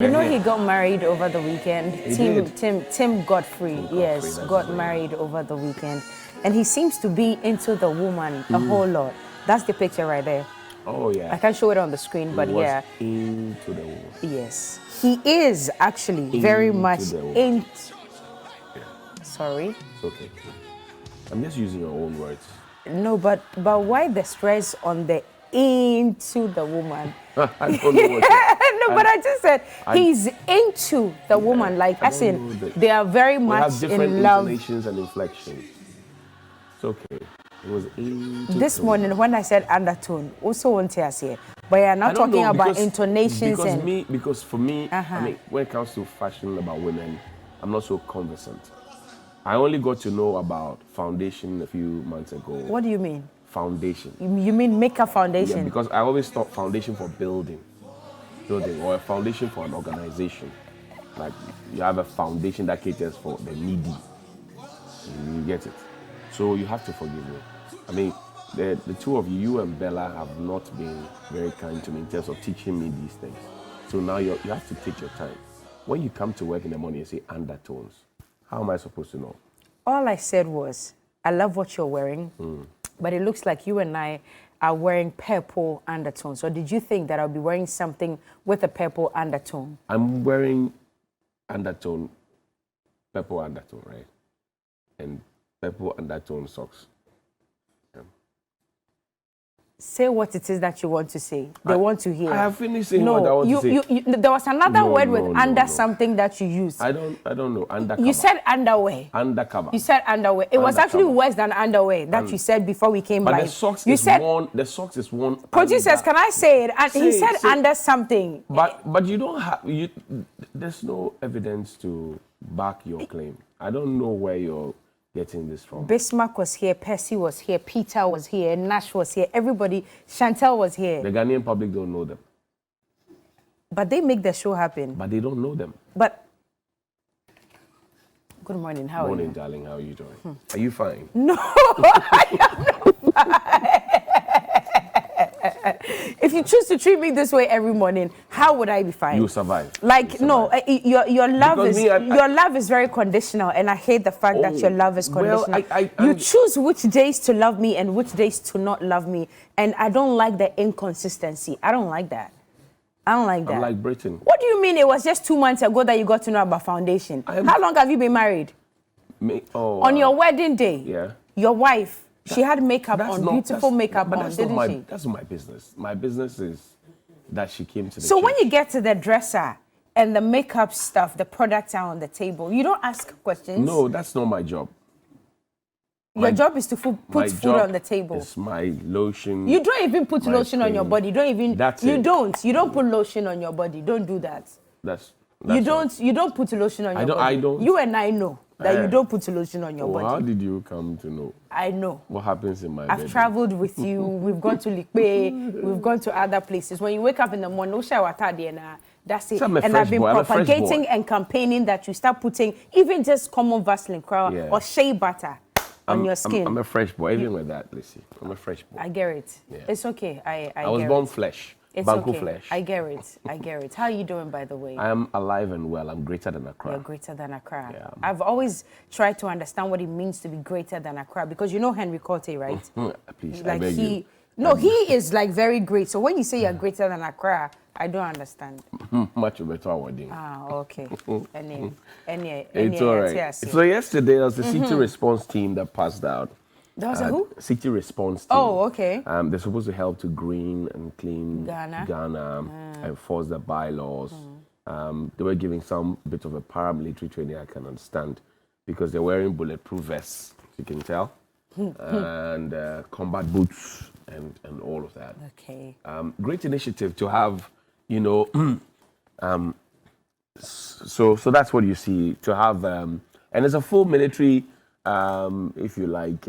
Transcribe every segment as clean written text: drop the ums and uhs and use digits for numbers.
You know he got married over the weekend. Tim Godfrey, yes, got married over the weekend. And he seems to be into the woman a whole lot. That's the picture right there. Oh, yeah. I can't show it on the screen, but yeah. Into the woman. Yes. He is actually very much into... Yeah. Sorry? It's okay. I'm just using your own words. No, but why the stress on the into the woman? I don't know what no, but I just said he's into the woman, like as in they are very much in love. Intonations and inflections. It's okay. It was into this morning when I said undertone, also won't hear here, but you're not talking about intonations because for me, I mean, when it comes to fashion about women, I'm not so conversant. I only got to know about foundation a few months ago. What do you mean? Foundation. You mean makeup foundation? Yeah, because I always thought foundation for building, or a foundation for an organization. Like you have a foundation that caters for the needy. You get it. So you have to forgive me. I mean, the two of you and Bella have not been very kind to me in terms of teaching me these things. So now you have to take your time. When you come to work in the morning and say undertones, how am I supposed to know? All I said was, I love what you're wearing. But it looks like you and I are wearing purple undertones. So did you think that I'll be wearing something with a purple undertone? I'm wearing undertone, purple undertone, right? And purple undertone socks. Yeah. Say what it is that you want to say. They want to hear. I have finished saying what I want to say. There was another word with something that you used. I don't know. Undercover. You said underwear. Undercover. You said underwear. It was actually worse than underwear that you said before we came by. But the socks is worn. The socks is worn. Producers, can I say it? And he said under something. But you don't have there's no evidence to back your claim. I don't know where you're getting this from. Bismarck was here, Percy was here, Peter was here, Nash was here, everybody, Chantel was here. The Ghanaian public don't know them. But they make the show happen. But they don't know them. But, good morning, how are you? Morning, darling, how are you doing? Are you fine? No, I am not fine. If you choose to treat me this way every morning, how would I be fine? You'll survive. Like, no, your love your love is very conditional, and I hate the fact that your love is conditional. Well, you choose which days to love me and which days to not love me, and I don't like the inconsistency. I don't like that. I don't like that. I'm like Britain. What do you mean it was just 2 months ago that you got to know about foundation? How long have you been married? On your wedding day, your wife, she had makeup on, beautiful makeup on, didn't she? That's not my business. My business is that she came to the So church. when you get to the dresser and the makeup stuff, the products are on the table, you don't ask questions? No, that's not my job. Your job is to put food on the table. It's my lotion. You don't even put lotion on your body. You don't put lotion on your body. Don't do that. You don't put lotion on your body. I don't. You and I know that you don't put lotion on your body. How did you come to know? I know. What happens in my I've bedroom? traveled with you. We've gone to Likpe. We've gone to other places. When you wake up in the morning, that's it. And I've been propagating and campaigning that you start putting even just common Vaseline or shea butter on your skin. I'm a fresh boy. Even with that, Lissy, I'm a fresh boy. I get it. Yeah. It's okay. I was born flesh. It's Banco okay. flesh. I get it. How are you doing, by the way? I am alive and well. I'm greater than Accra. You're greater than Accra. Yeah. I've always tried to understand what it means to be greater than Accra, because you know Henry Cote, right? Please, like I beg you. No, he is like very great. So when you say you're greater than Accra, I don't understand. Much better wedding. Okay. It's all right. So yesterday there was the city response team that passed out. That was a who? City response team. Oh, okay. They're supposed to help to green and clean Ghana, enforce the bylaws. They were giving some bit of a paramilitary training, I can understand, because they're wearing bulletproof vests, you can tell, and combat boots and all of that. Okay. Great initiative to have, so that's what you see, to have, and it's a full military, if you like,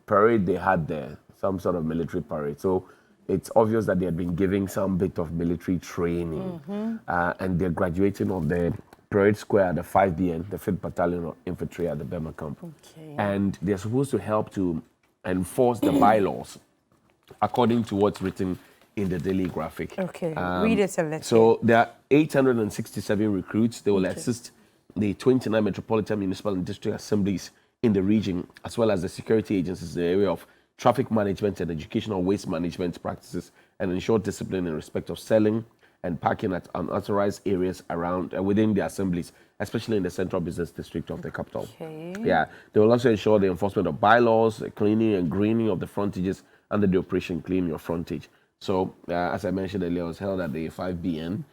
parade they had there, some sort of military parade. So it's obvious that they had been giving some bit of military training, and they're graduating on the parade square at the 5BN, the 5th Battalion of Infantry at the Burma Camp. Okay. And they're supposed to help to enforce the bylaws according to what's written in the daily graphic. Okay, read it and let's So there are 867 recruits. They will assist the 29 metropolitan municipal and district assemblies in the region, as well as the security agencies in the area of traffic management and educational waste management practices, and ensure discipline in respect of selling and parking at unauthorized areas around within the assemblies, especially in the central business district of the capital. Okay. Yeah, they will also ensure the enforcement of bylaws, the cleaning and greening of the frontages under the operation Clean Your Frontage. So, as I mentioned earlier, it was held at the 5BN,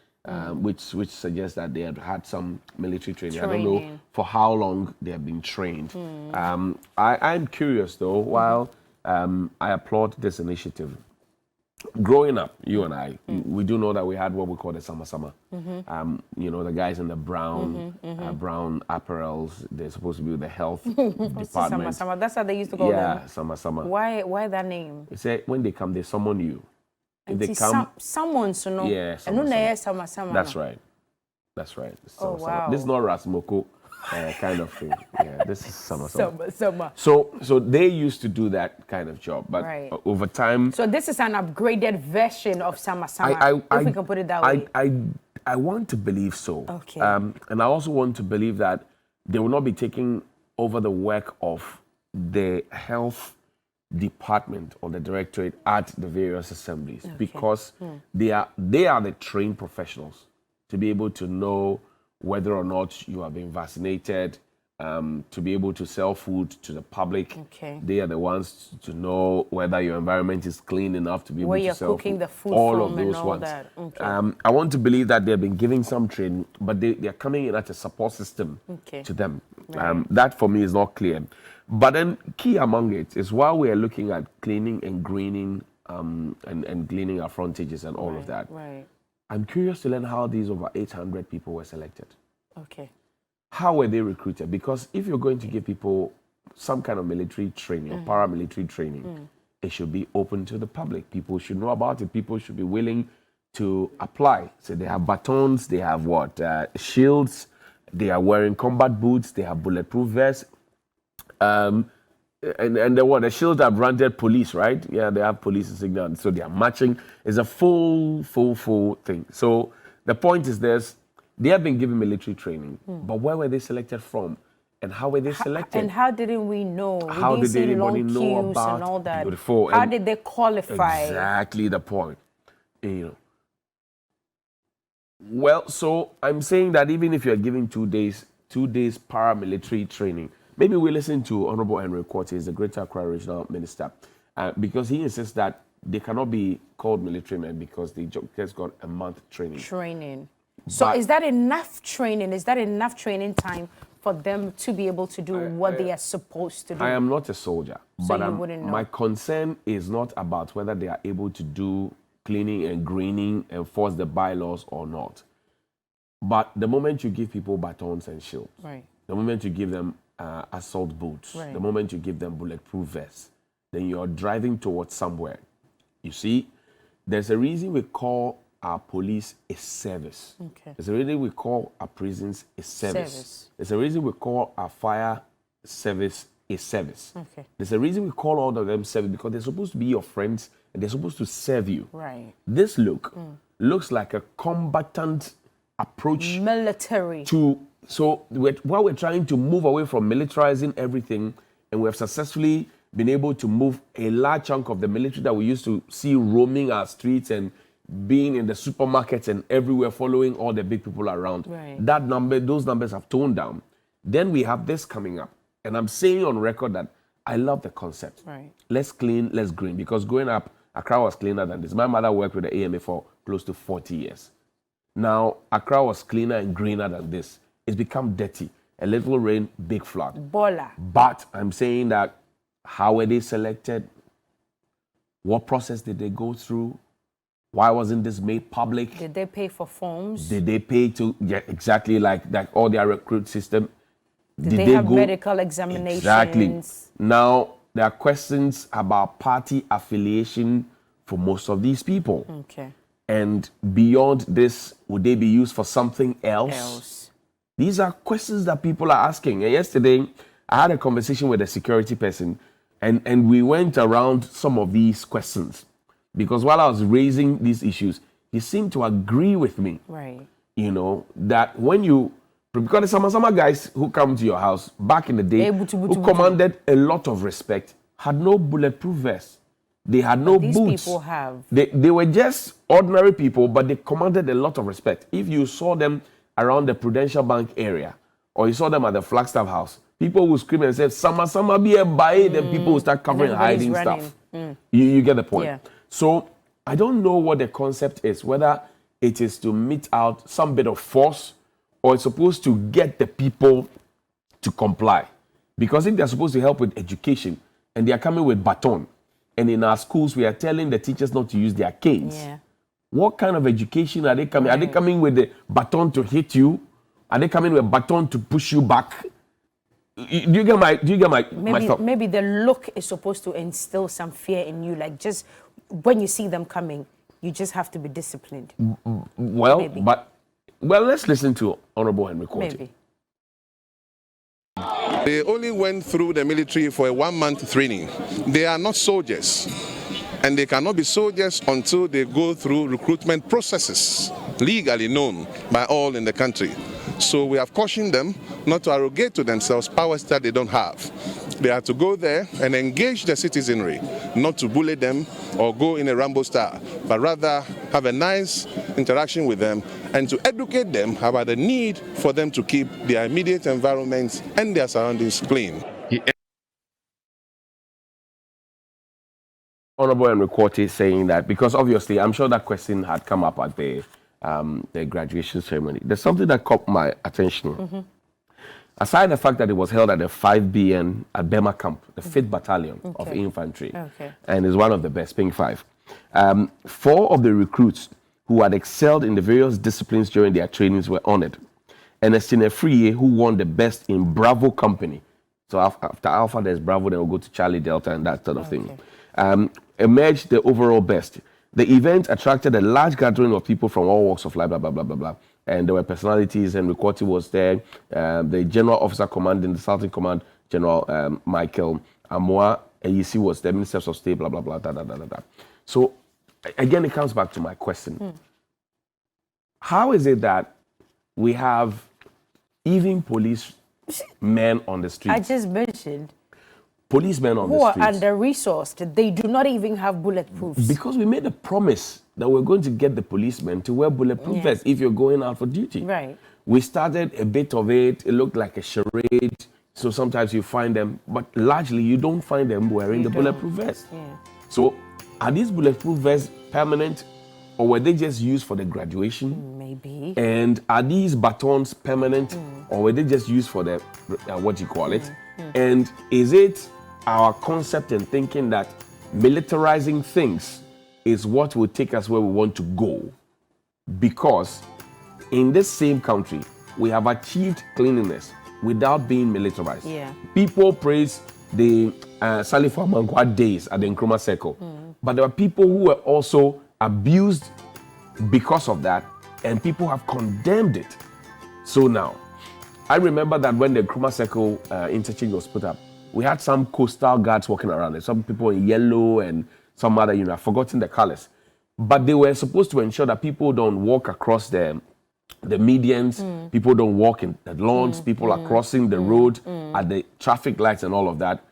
which suggests that they had some military training. I don't know for how long they have been trained. I'm curious, though, while I applaud this initiative. Growing up, you and I, we do know that we had what we call the sama. You know, the guys in the brown apparels, they're supposed to be with the health department. Sama. That's how they used to call them. Yeah, sama. Why that name? They say when they come, they summon you. If they come, someone to know. Yeah, sama. That's right. That's right. Oh, wow. This is not Rasmoko kind of thing. Yeah, this is sama. Sama. So they used to do that kind of job, but over time. So this is an upgraded version of sama. If we can put it that way. I want to believe so. Okay. And I also want to believe that they will not be taking over the work of the health department or the directorate at the various assemblies, because they are the trained professionals to be able to know whether or not you have been vaccinated, to be able to sell food to the public. They are the ones to know whether your environment is clean enough to be able to sell cooking food. the food all from of those and all ones. That. I want to believe that they've been giving some training, but they are coming in as a support system to them. That for me is not clear. But then key among it is while we are looking at cleaning and greening and cleaning our frontages and all of that, I'm curious to learn how these over 800 people were selected. How were they recruited? Because if you're going to give people some kind of military training or paramilitary training, it should be open to the public. People should know about it. People should be willing to apply. So they have batons, they have shields, they are wearing combat boots, they have bulletproof vests. And the shields are branded police, right? Yeah, they have police insignia, so they are matching. It's a full thing. So the point is this: they have been given military training, but where were they selected from, and how were they selected? And how didn't we know? How did anybody know about and all that? Beautiful. How did they qualify? Exactly the point. You know. Well, so I'm saying that even if you're giving 2 days paramilitary training. Maybe we listen to Honorable Henry Quartey, the Greater Accra Regional Minister, because he insists that they cannot be called military men because they just got a month training. So is that enough training? Is that enough training time for them to be able to do what they are supposed to do? I am not a soldier, so but my concern is not about whether they are able to do cleaning and greening, enforce the bylaws or not. But the moment you give people batons and shields, the moment you give them assault boots, the moment you give them bulletproof vests, then you're driving towards somewhere. You see, there's a reason we call our police a service. There's a reason we call our prisons a service. There's a reason we call our fire service a service. There's a reason we call all of them service because they're supposed to be your friends and they're supposed to serve you. This looks like a combatant approach. Military. So while we're trying to move away from militarizing everything, and we have successfully been able to move a large chunk of the military that we used to see roaming our streets and being in the supermarkets and everywhere, following all the big people around. Those numbers have toned down. Then we have this coming up, and I'm saying on record that I love the concept. Let's clean, let's green, because growing up, Accra was cleaner than this. My mother worked with the AMA for close to 40 years. Now, Accra was cleaner and greener than this. It's become dirty. A little rain, big flood. Bola. But I'm saying that, how were they selected? What process did they go through? Why wasn't this made public? Did they pay for forms? Did they pay to, exactly like all their recruit system? Did they have medical examinations? Exactly. Now, there are questions about party affiliation for most of these people. And beyond this, would they be used for something else? These are questions that people are asking. And yesterday, I had a conversation with a security person, and we went around some of these questions. Because while I was raising these issues, he seemed to agree with me. Right. You know, that when you, because some guys who come to your house back in the day, who commanded a lot of respect, had no bulletproof vest. They had no boots. These people have. They were just ordinary people, but they commanded a lot of respect. If you saw them around the Prudential Bank area, or you saw them at the Flagstaff House, people would scream and say, Sama be a buy, then people would start covering and hiding stuff. You get the point. Yeah. So I don't know what the concept is, whether it is to mete out some bit of force, or it's supposed to get the people to comply. Because if they're supposed to help with education, and they are coming with baton, and in our schools we are telling the teachers not to use their canes. Yeah. What kind of education are they coming? Right. Are they coming with the baton to hit you? Are they coming with a baton to push you back? Do you get my thought? Maybe the look is supposed to instill some fear in you, like just when you see them coming, you just have to be disciplined. Well, let's listen to Honorable Henry Quartey. Maybe. They only went through the military for a 1-month training. They are not soldiers, and they cannot be soldiers until they go through recruitment processes legally known by all in the country. So we have cautioned them not to arrogate to themselves powers that they don't have. They have to go there and engage the citizenry, not to bully them or go in a Rambo style, but rather have a nice interaction with them and to educate them about the need for them to keep their immediate environments and their surroundings clean. Honorable Henry Quartey saying that, because obviously I'm sure that question had come up at the graduation ceremony. There's something that caught my attention. Aside the fact that it was held at the 5BN at Bema Camp, the 5th Battalion of Infantry, and is one of the best, Pink 5. 4 of the recruits who had excelled in the various disciplines during their trainings were honored. And a Sinefriye who won the best in Bravo Company. So after Alpha, there's Bravo, then we'll go to Charlie Delta and that sort of thing. Emerged the overall best. The event attracted a large gathering of people from all walks of life, blah, blah, blah, blah, blah. And there were personalities, and Quartey was there. The General Officer Commanding the Southern Command, General Michael Amoa Eyisi was the Minister of State, blah, blah, blah, da, da, da, da, da. So, again, it comes back to my question. How is it that we have even police men on the streets? I just mentioned. Policemen on the streets. Who are under-resourced. They do not even have bulletproofs. Because we made a promise that we're going to get the policemen to wear bulletproof vests if you're going out for duty. Right. We started a bit of it. It looked like a charade. So sometimes you find them, but largely you don't find them wearing the bulletproof vest. Yeah. So are these bulletproof vests permanent, or were they just used for the graduation? Maybe. And are these batons permanent, or were they just used for the, what do you call it? And is it our concept and thinking that militarizing things is what will take us where we want to go? Because in this same country, we have achieved cleanliness without being militarized. Yeah. People praise the Salifu Amankwa days at the Nkrumah Circle, but there are people who were also abused because of that, and people have condemned it. So now, I remember that when the Nkrumah Circle interchange was put up, we had some coastal guards walking around there. Some people in yellow and some other, I've forgotten the colors. But they were supposed to ensure that people don't walk across the medians, people don't walk in the lawns, people are crossing the road at the traffic lights and all of that.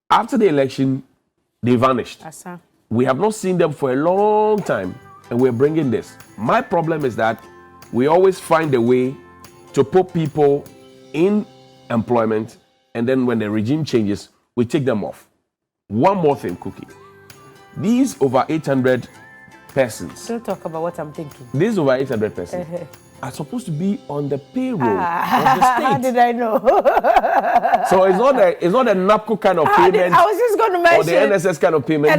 After the election, they vanished. We have not seen them for a long time, and we're bringing this. My problem is that we always find a way to put people in employment, and then when the regime changes, we take them off. One more thing, Cookie. These over 800 persons. Don't talk about what I'm thinking. These over 800 persons are supposed to be on the payroll of the state. How did I know? So it's not a NAPCO kind of payment. I was just going to mention. Or the NSS kind of payment.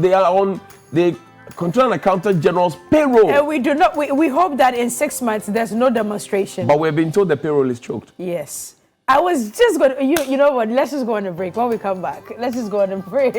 They are on the Control and Accountant General's payroll. And we do not. We hope that in 6 months there's no demonstration. But we've been told the payroll is choked. Yes. I was just going to, you know what, let's just go on a break. When we come back, let's just go on a break.